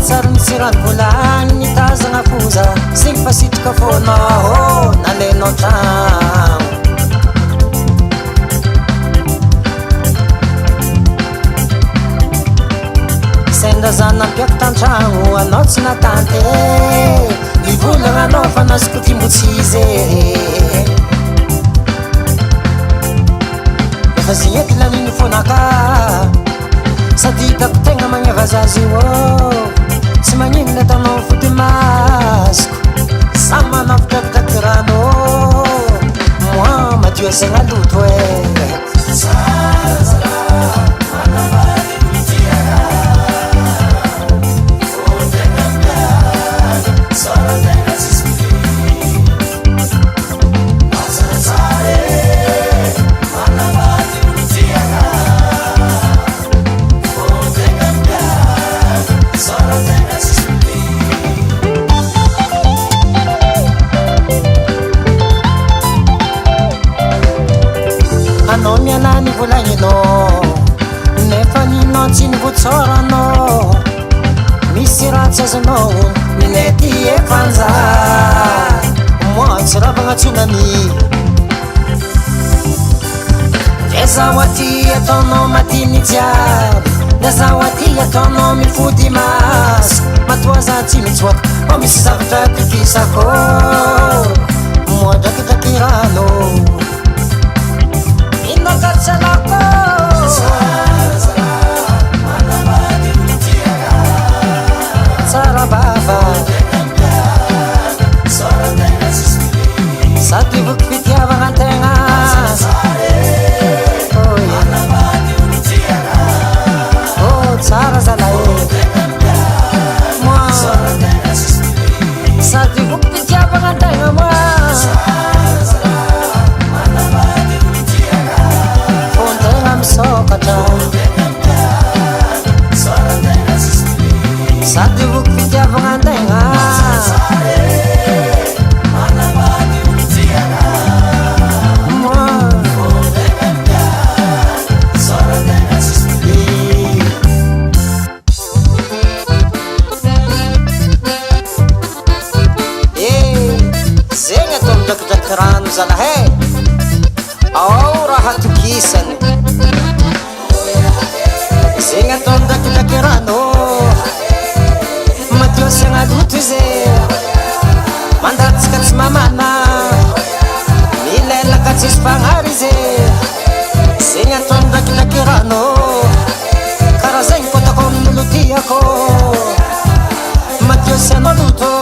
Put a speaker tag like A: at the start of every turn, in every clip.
A: tsara nisirany volany nitazagna foza sy mipasitraka fonao nalenao tragno sendra zany nampiako tantragno anao tsy natante mivolagna anao fa nazoko timbotsy izy efa zigny ety laniny fonaka sady hitako tegna magneva zazy io tsy magnino atanao fody masoko sa manavitravitravy rano moi madio asagna loto anao mialany volagninao nefa ninao tsy nivotsoranao misy ratsy azanao ninety efanja moi tsy ravagna tsunami ezaho aty ataonao matiny jiaby nezaho aty ataonao mifody masy matoa za tsy mitsoaka fa misy zavatra pifisako moi drakidraky rano inokatsalako tsara baba sady voky fitiavagna antegna tsara zalahy moi sady voky fitiavagna antegna moi sady voky fitiavagna antegna zegny atao midrakidraky rano zalahy ao raha tokisany zegny atao midrakidraky rano madio asiagna loto izy mandatsika tsy mamana milailaka tsisy fagnary izy zegny atao midrakidraky rano karaha zegny kotako amin'olo tiako madio asianao loto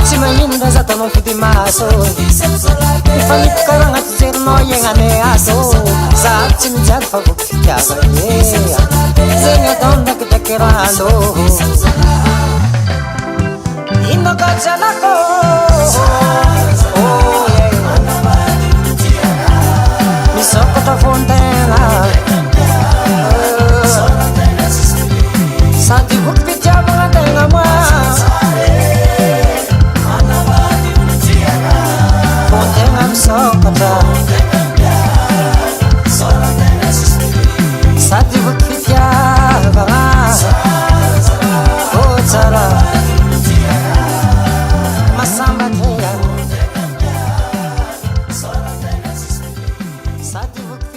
A: tsy magnino za tanao fody maso mifanipaka agnaty jerinao iagnane aso za tsy mijaly fa voky fitiavagny zegny atao ndakidraky rano inokatsalako misokatra fontegna sady voky fitiavagna antegna moi fontegna misokatra sady voky fitiavagna tsara masambatra sady voky